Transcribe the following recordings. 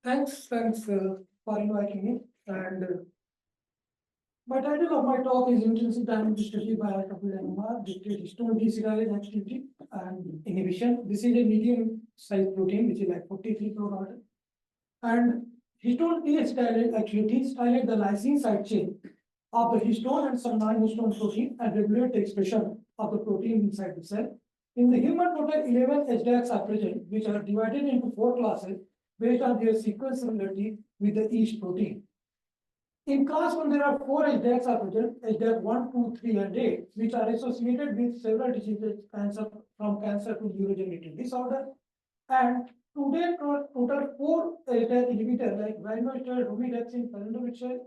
Thanks for inviting me. And my title of my talk is Intrinsic Dynamic Study by NMR, Histone De-acetylase activity and inhibition. This is a medium-sized protein, which is like 43 kilodalton. And histone De-acetylase actually stimulate the lysine side chain of the histone and some non-histone protein and regulate the expression of the protein inside the cell. In the human, total 11 HDACs are present, which are divided into 4 classes based on their sequence similarity with the each protein. In class 1, there are 4 HDACs are present, HDAC 1, 2, 3, and 8, which are associated with several diseases, from cancer to neurodegenerative disorder. And today, total 4 HDAC inhibitors like varenicline, romidepsin, phenobinostate,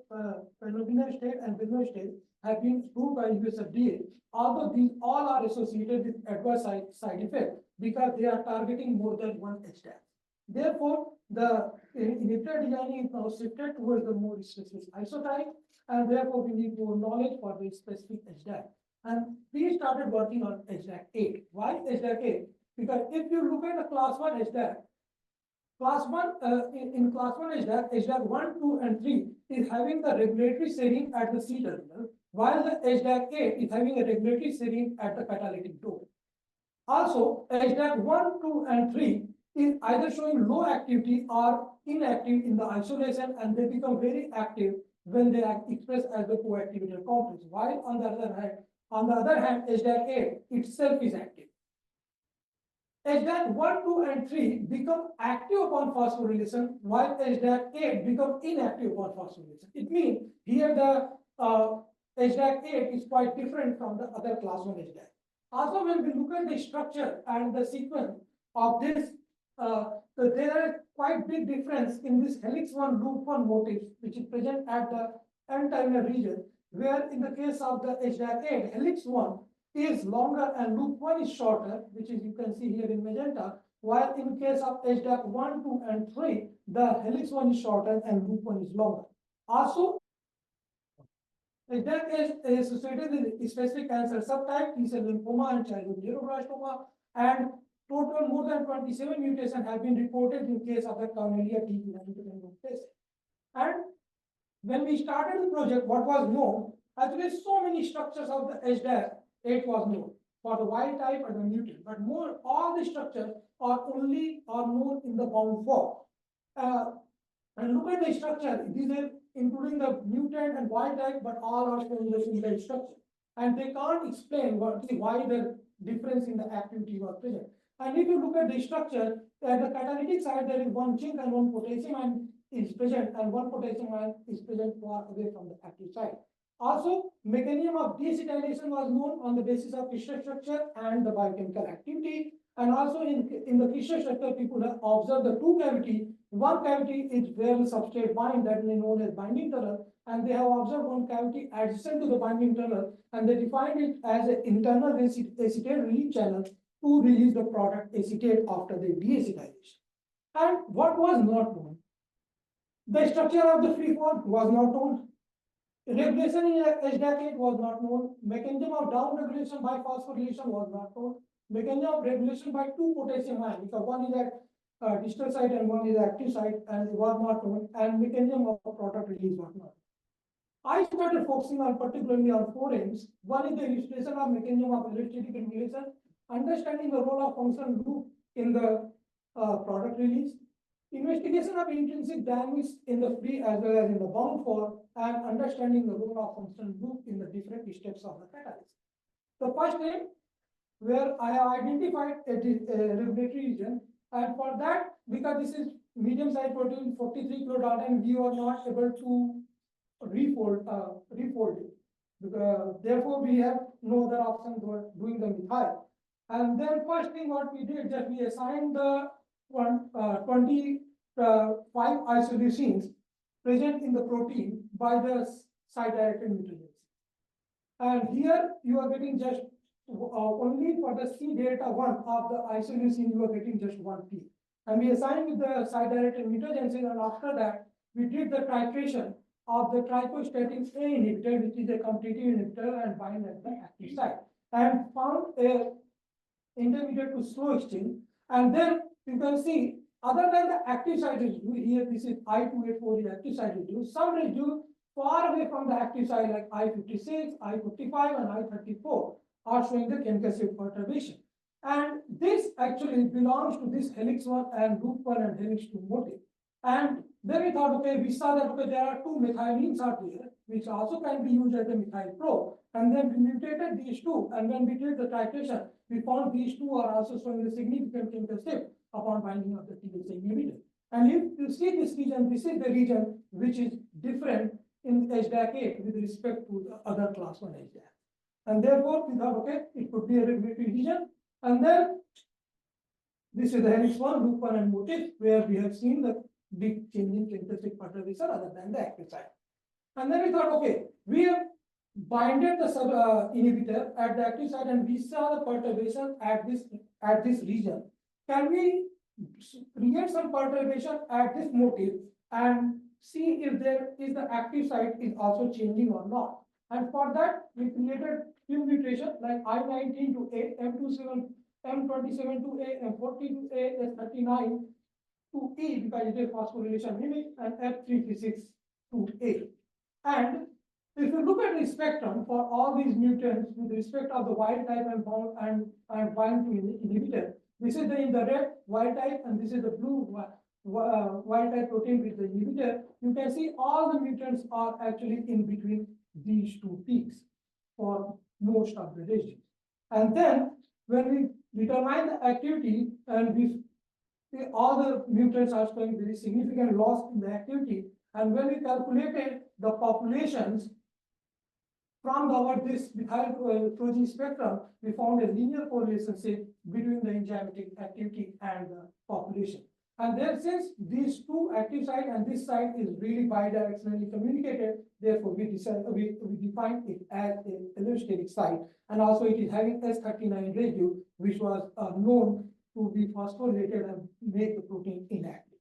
and benostate have been approved by US FDA. Although these all are associated with adverse side effects because they are targeting more than one HDAC. Therefore, the inhibitor designing is now shifted towards the more specific isotype, and therefore we need more knowledge for the specific HDAC. And we started working on HDAC 8. Why HDAC 8? Because if you look at the class 1 HDAC, class 1 in class 1 HDAC 1, 2, and 3 is having the regulatory serine at the C terminal, while the HDAC 8 is having a regulatory serine at the catalytic door. Also, HDAC 1, 2, and 3 is either showing low activity or inactive in the isolation, and they become very active when they are expressed as the co-activator complex. While on the other hand, HDAC 8 itself is active. HDAC 1, 2, and 3 become active upon phosphorylation, while HDAC 8 become inactive upon phosphorylation. It means here the HDAC 8 is quite different from the other class 1 HDAC. Also, when we look at the structure and the sequence of this, there are quite big difference in this helix 1 loop 1 motif, which is present at the N-terminal region, where in the case of the HDAC 8, helix 1 is longer and loop 1 is shorter, which is you can see here in magenta, while in case of HDAC 1, 2, and 3, the helix 1 is shorter and loop 1 is longer. Also, HDAC is associated with specific cancer subtype, T-cell lymphoma and childhood neuroblastoma, and total more than 27 mutations have been reported in case of the Cornelia TP92 mutation. And when we started the project, what was known, actually so many structures of the HDAC 8 was known for the wild type and the mutant, but all the structures are known in the bound form. And look at the structure, these are including the mutant and wild type, but all are showing the similar structure. And they can't explain why the difference in the activity was present. And if you look at the structure, at the catalytic side, there is one zinc and one potassium ion is present, and one potassium ion is present far away from the active site. Also, mechanism of de-acetylation was known on the basis of crystal structure and the biochemical activity. And also in the crystal structure, people have observed the two cavity. One cavity is where the substrate bind, that is known as binding tunnel, and they have observed one cavity adjacent to the binding tunnel, and they defined it as an internal acetate release channel to release the product acetate after the de-acetylation. And what was not known? The structure of the free form was not known. Regulation in HDAC 8 was not known. Mechanism of down regulation by phosphorylation was not known. Mechanism of regulation by two potassium ion, because one is at distal site and one is active site, and it was not known. And mechanism of product release was not. I started focusing on particularly on 4 aims. One is the illustration of mechanism of electrostatic regulation, understanding the role of function loop in the product release, investigation of intrinsic dynamics in the free as well as in the bound form, and understanding the role of function loop in the different steps of the catalysis. The first aim, where I have identified a regulatory region, and for that, because this is medium-sized protein, 43 kilodalton, we were not able to refold it. Because, therefore, we have no other option for doing the methyl. And then first thing what we did, just we assigned the 25 isoleucines present in the protein by the side-directed mutagens. And here you are getting just only for the C delta 1 of the isoleucine, you are getting just 1 P. And we assigned with the side-directed mutagens, and after that, we did the titration of the trichostatin A inhibitor, which is a competitive inhibitor and bind at the active site, and found a intermediate to slow exchange. And then you can see other than the active site residue, here this is I284 is active site residue, some residue far away from the active site like I56, I55, and I34 are showing the chemical state perturbation. And this actually belongs to this helix 1 and loop 1 and helix 2 motif. And then we thought, okay, we saw that okay, there are two methylines out here, which also can be used as a methyl probe. And then we mutated these two, and when we did the titration, we found these two are also showing a significant chemical shift upon binding of the TSA inhibitor. And if you see this region, this is the region which is different in HDAC8 with respect to the other class 1 HDAC. And therefore, we thought, okay, it could be a regulatory region. And then this is the helix 1, loop 1, and motif, where we have seen the big change in chemical state perturbation other than the active site. And then we thought, okay, we have binded the sub inhibitor at the active site, and we saw the perturbation at this region. Can we create some perturbation at this motif and see if there is the active site is also changing or not? And for that, we created few mutations like I19 to A, M27, M27 to A, M40 to A, S39 to E because it is phosphorylation mimic, and F336 to A. And if you look at the spectrum for all these mutants with respect of the wild type and bind to inhibitor, this is in the red wild type, and this is the blue wild type protein with the inhibitor. You can see all the mutants are actually in between these two peaks for most of the residues. And then when we determine the activity, and all the mutants are showing very significant loss in the activity, and when we calculated the populations from this methyl protein spectrum, we found a linear correlationship between the enzymatic activity and the population. And then since these two active site and this site is really bidirectionally communicated, therefore we define it as an allosteric site. And also it is having S39 residue, which was known to be phosphorylated and make the protein inactive.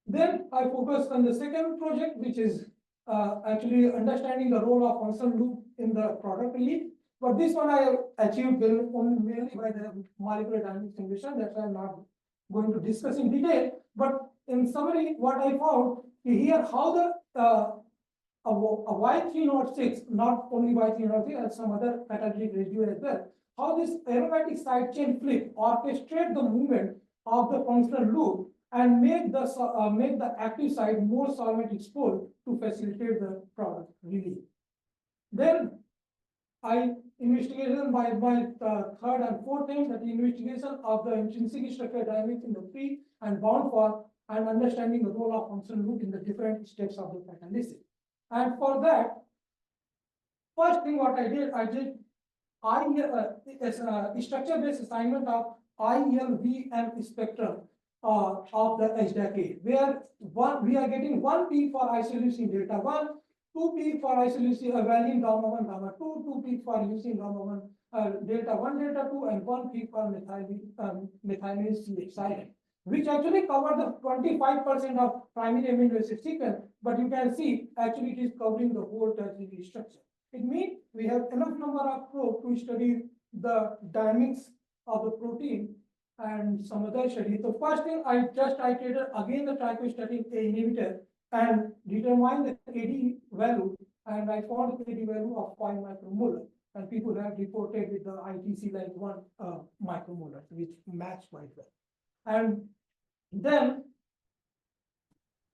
Then I focused on the second project, which is actually understanding the role of functional loop in the product release. But this one I achieved only mainly by the molecular dynamics simulation. That's why I'm not going to discuss in detail. But in summary, what I found here, how the Y306, not only Y306, and some other catalytic residue as well, how this aromatic side chain flip orchestrate the movement of the functional loop and make the active site more solvent exposed to facilitate the product release. Then I investigated my third and fourth thing, that the investigation of the intrinsic structural dynamics in the free and bound form, and understanding the role of functional loop in the different steps of the catalysis. And for that, first thing what I did a structure-based assignment of ILVM spectrum of the HDAC, where we are getting one peak for isoleucine delta 1, 2 peak for isoleucine valine gamma 1 gamma 2, 2 peak for leucine gamma 1 delta 1 delta 2, and 1 peak for methylase CH, which actually cover the 25% of primary amino acid sequence. But you can see actually it is covering the whole tertiary structure. It means we have enough number of probes to study the dynamics of the protein and some other studies. The first thing I just iterated again the trichostatic inhibitor and determined the KD value, and I found the KD value of 5 micromolar. And people have reported with the ITC like 1 micromolar, which match quite well. And then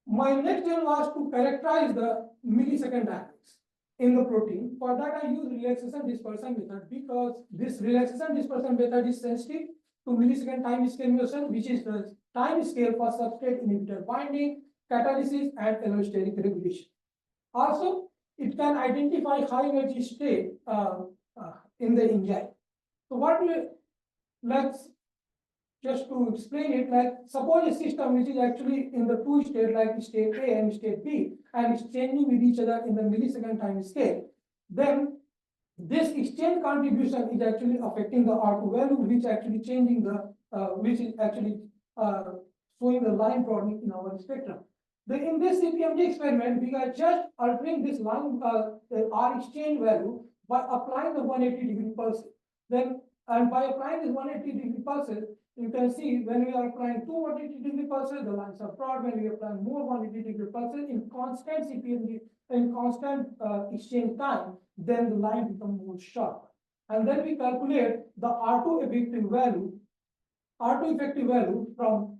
my next thing was to characterize the millisecond dynamics in the protein. For that, I use relaxation dispersion method, because this relaxation dispersion method is sensitive to millisecond time scale motion, which is the time scale for substrate inhibitor binding, catalysis, and allosteric regulation. Also, it can identify high energy state in the enzyme. So let's just to explain it, like suppose a system which is actually in the two state, like state A and state B, and it's changing with each other in the millisecond time scale, then this exchange contribution is actually affecting the R2 value, which actually changing the which is actually showing the line broadening in our spectrum. Then in this CPMD experiment, we are just altering this line the R exchange value by applying the 180-degree pulses. Then and by applying this 180-degree pulses, you can see when we are applying 280-degree pulses, the lines are broad. When we apply more 180-degree pulses in constant CPM, in constant exchange time, then the line becomes more sharp. And then we calculate the R2 effective value, from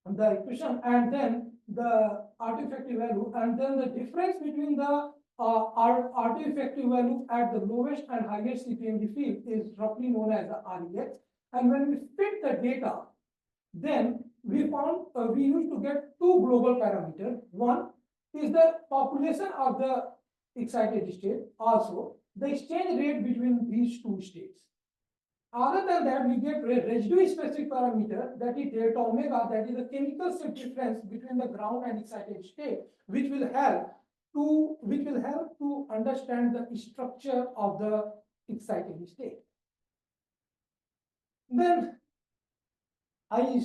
the equation, and then the R2 effective value, and then the difference between the R2 effective value at the lowest and highest CPMD field is roughly known as the REX. And when we fit the data, then we found we used to get two global parameters. One is the population of the excited state, also the exchange rate between these two states. Other than that, we get residue specific parameter, that is delta omega, that is the chemical state difference between the ground and excited state, which will help to understand the structure of the excited state. Then I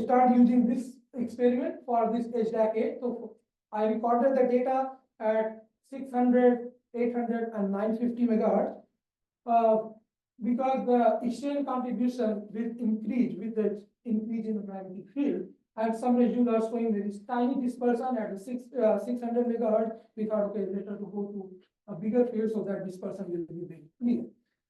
start using this experiment for this De-acetylase. So I recorded the data at 600, 800, and 950 megahertz. Because the exchange contribution will increase with the increase in the magnetic field, and some residues are showing there is tiny dispersion at the 600 megahertz. We thought, okay, better to go to a bigger field so that dispersion will be very clear.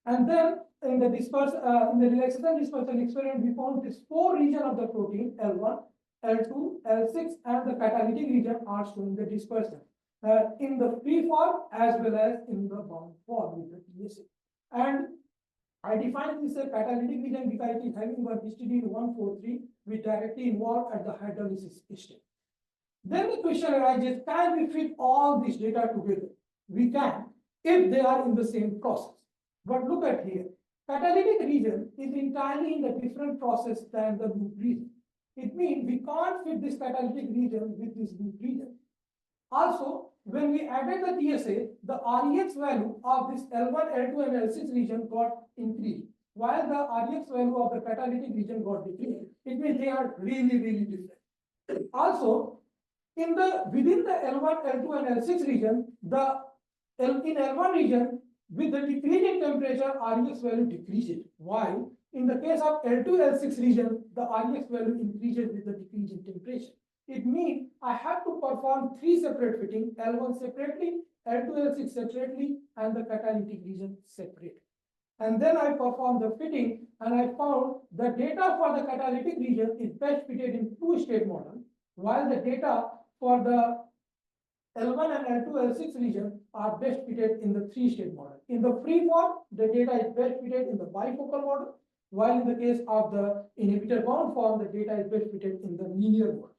And then in the relaxation dispersion experiment, we found this 4 regions of the protein, L1, L2, L6, and the catalytic region are showing the dispersion in the free form as well as in the bound form with the TSA. And I define this as catalytic region because it is having one histidine 143, which directly involved at the hydrolysis state. Then the question arises, can we fit all this data together? We can, if they are in the same process. But look at here, catalytic region is entirely in a different process than the loop region. It means we can't fit this catalytic region with this loop region. Also, when we added the TSA, the REX value of this L1, L2, and L6 region got increased, while the REX value of the catalytic region got decreased. It means they are really, really different. Also, within the L1, L2, and L6 region, in L1 region, with the decreasing temperature, REX value decreases, while in the case of L2, L6 region, the REX value increases with the decrease in temperature. It means I have to perform 3 separate fittings, L1 separately, L2, L6 separately, and the catalytic region separate. And then I perform the fitting, and I found the data for the catalytic region is best fitted in 2-state model, while the data for the L1 and L2, L6 region are best fitted in the 3-state model. In the free form, the data is best fitted in the bifocal model, while in the case of the inhibitor bound form, the data is best fitted in the linear model.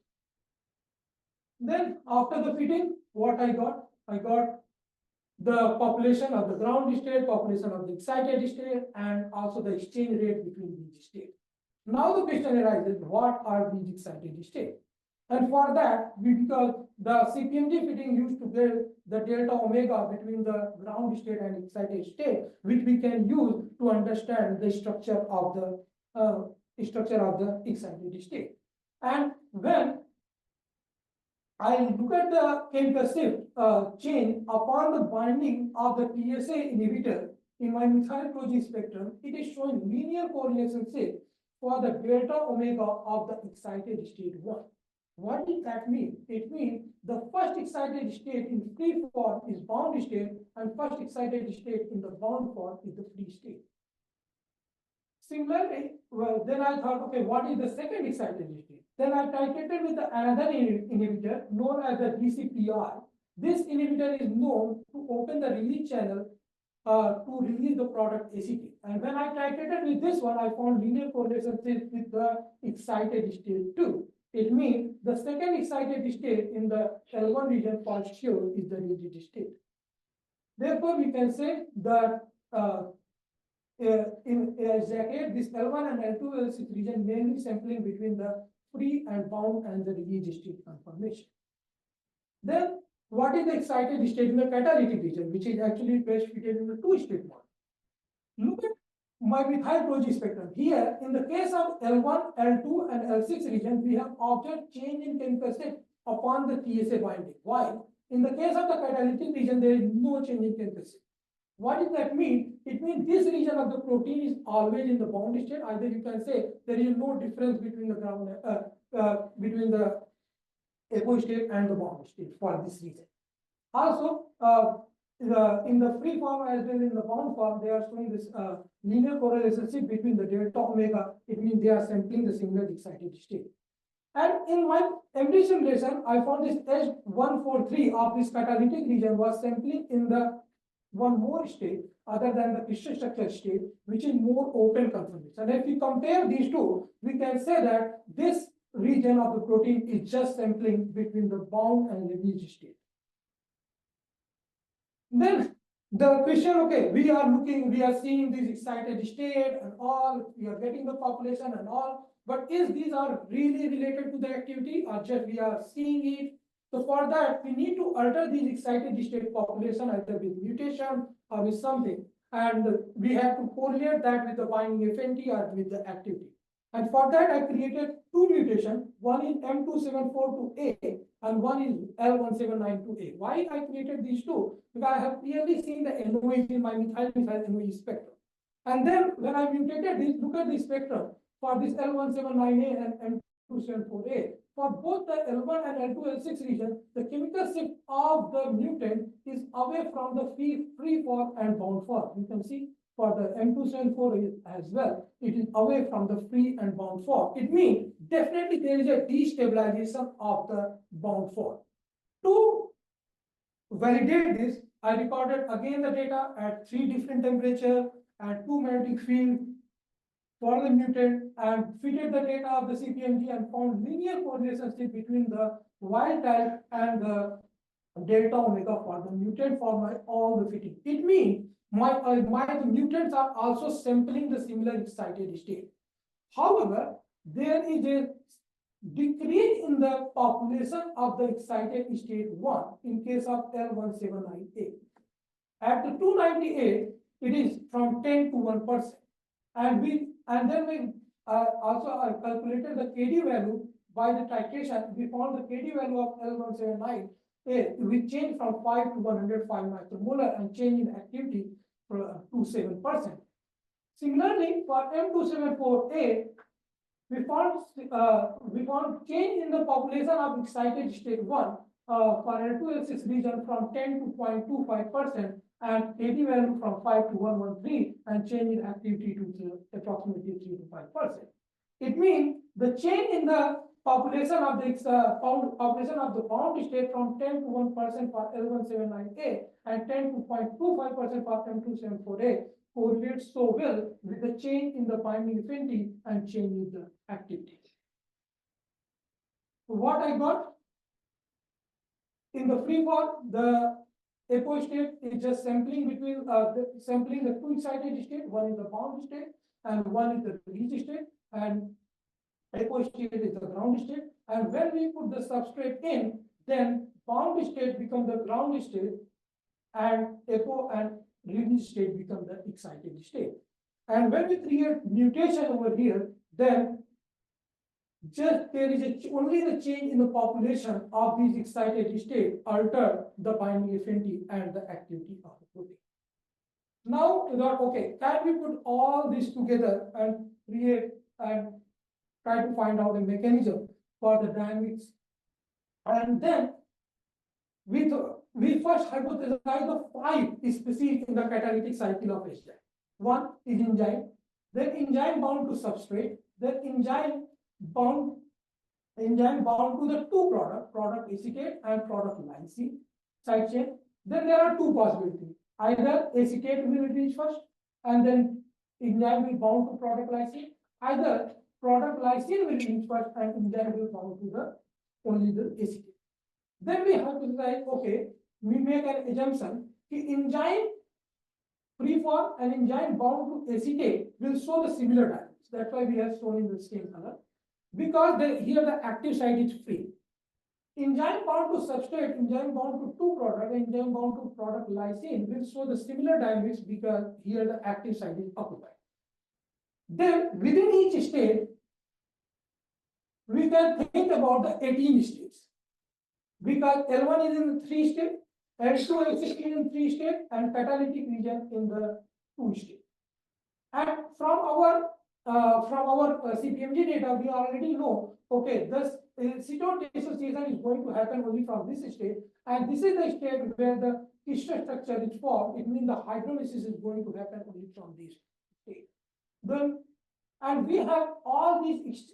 Then after the fitting, what I got the population of the ground state, population of the excited state, and also the exchange rate between these states. Now the question arises, what are these excited states? And for that, because the CPMD fitting used to get the delta omega between the ground state and excited state, which we can use to understand the structure of the excited state. And when I look at the chemical shift chain upon the binding of the TSA inhibitor in my methyl protein spectrum, it is showing linear correlation shift for the delta omega of the excited state 1. What does that mean? It means the first excited state in free form is bound state, and first excited state in the bound form is the free state. Similarly, then I thought, okay, what is the second excited state? Then I titrated with another inhibitor known as the DCPR. This inhibitor is known to open the release channel to release the product acetate. And when I titrated with this one, I found linear correlation with the excited state 2. It means the second excited state in the L1 region for sure is the rigid state. Therefore, we can say that in Jacket, this L1 and L2, L6 region mainly sampling between the free and bound and the rigid state conformation. Then, what is the excited state in the catalytic region, which is actually best fitted in the 2-state model? Look at my methyl protein spectrum. Here, in the case of L1, L2, and L6 region, we have observed change in chemical state upon the TSA binding. While in the case of the catalytic region, there is no change in chemical state. What does that mean? it means this region of the protein is always in the bound state. Either you can say there is no difference between the between the apo state and the bound state for this reason. Also, in the free form as well in the bound form, they are showing this linear correlation between the delta omega. It means they are sampling the similar excited state. And in my MD simulation, I found this H143 of this catalytic region was sampling in the one more state other than the crystal structure state, which is more open conformation. And if we compare these two, we can say that this region of the protein is just sampling between the bound and released state. Then the question, okay, we are seeing this excited state and all, we are getting the population and all, but is these are really related to the activity or just we are seeing it? So for that, we need to alter these excited state population either with mutation or with something. And we have to correlate that with the binding affinity or with the activity. And for that, I created two mutations. One is M274-A and one is L1792A. Why I created these two? Because I have clearly seen the NOEs in my methyl NOE spectrum. And then when I mutated this, look at the spectrum for this L179A and M274A. For both the L1 and L2, L6 region, the chemical shift of the mutant is away from the free form and bound form. You can see for the M274 as well, it is away from the free and bound form. It means definitely there is a destabilization of the bound form. To validate this, I recorded again the data at 3 different temperatures and 2 magnetic fields for the mutant and fitted the data of the CPNG and found linear correlation between the wild type and the delta omega for the mutant for my all the fitting. It means my mutants are also sampling the similar excited state. However, there is a decrease in the population of the excited state 1 in case of L179A. At the 298, it is from 10 to 1%. And then we also calculated the KD value by the titration. We found the KD value of L179A, we changed from 5 to 105 micromolar and change in activity to 7%. Similarly, for M274A, we found change in the population of excited state 1 for L2L6 region from 10 to 0.25% and KD value from 5 to 113 and change in activity to approximately 3 to 5%. It means the change in the population of the bound state from 10 to 1% for L179A and 10 to 0.25% for M274A correlates so well with the change in the binding affinity and change in the activity. So what I got in the free form, the apo state is just sampling between sampling the two excited state. One is the bound state and one is the release state, and apo state is the ground state. And when we put the substrate in, then bound state becomes the ground state, and apo and release state become the excited state. And when we create mutation over here, then just there is only the change in the population of these excited state alter the binding affinity and the activity of the protein. Now we thought, okay, can we put all this together and create and try to find out a mechanism for the dynamics? And then we first hypothesized the 5 species in the catalytic cycle of HDAC. One is enzyme, then enzyme bound to substrate, then enzyme bound to the two product acetate and product lysine side chain. Then there are two possibilities. Either acetate will reach first and then enzyme will bound to product lysine. Either product lysine will reach first and enzyme will bound to the only the acetate. Then we hypothesize, okay, we make an assumption that enzyme preform and enzyme bound to acetate will show the similar dynamics. That's why we have shown in the same color. Because here the active site is free. Enzyme bound to substrate, enzyme bound to two product, enzyme bound to product lysine will show the similar dynamics because here the active site is occupied. Then within each state, we can think about the 18 states. Because L1 is in 3 states, L2 is in 3 states, and catalytic region in the two state. And from our CPMG data, we already know, okay, this Histone dissociation is going to happen only from this state, and this is the state where the histone structure is formed. It means the hydrolysis is going to happen only from this state. Then, and we have all these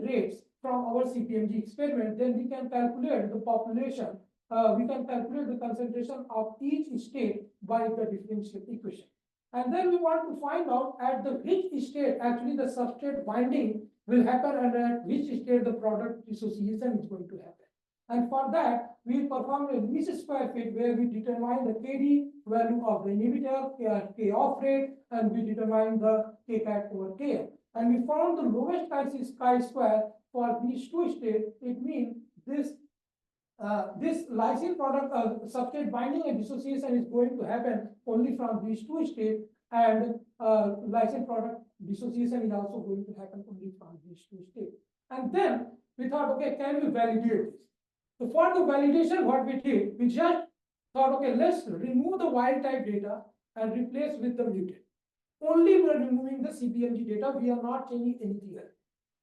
rates from our CPMG experiment. Then we can calculate the population. We can calculate the concentration of each state by the differential equation. And then we want to find out at the which state actually the substrate binding will happen and at which state the product dissociation is going to happen. And for that, we perform a least square fit where we determine the KD value of the inhibitor, K off rate, and we determine the K cat over K. And we found the lowest chi-square for these two states. It means this lysine product substrate binding and dissociation is going to happen only from these two states, and lysine product dissociation is also going to happen only from these two states. And then we thought, okay, can we validate this? So for the validation, what we did, we just thought, okay, let's remove the wild type data and replace with the mutant. Only we are removing the CPMG data, we are not changing anything else.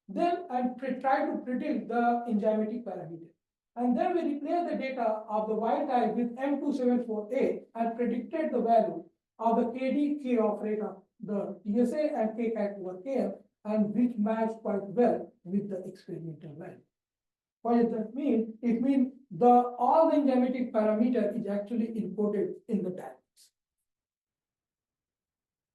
Then I try to predict the enzymatic parameter. And then we replaced the data of the wild type with M274A and predicted the value of the KD, K off rate of the TSA and K cat over KM, and which matched quite well with the experimental value. What does that mean? It means all the enzymatic parameter is actually encoded in the tags.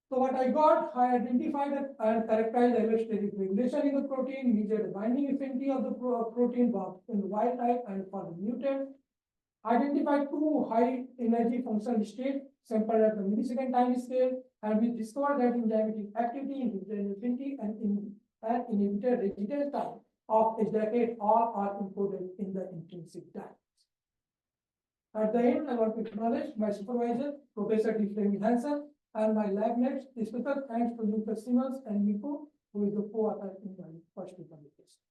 So what I got, I identified and characterized allosteric regulation in the protein, measured the binding affinity of the protein both in the wild type and for the mutant. Identified two high energy functional states sampled at the millisecond time scale, and we discovered that enzymatic activity, inhibitor affinity, and inhibitor residence time of a decade all are encoded in the intrinsic diagrams. At the end, I want to acknowledge my supervisor, Professor D. Fleming Hansen, and my lab mates. Special thanks to Lucas Simmons and Nico, who is the co-author in my first publication.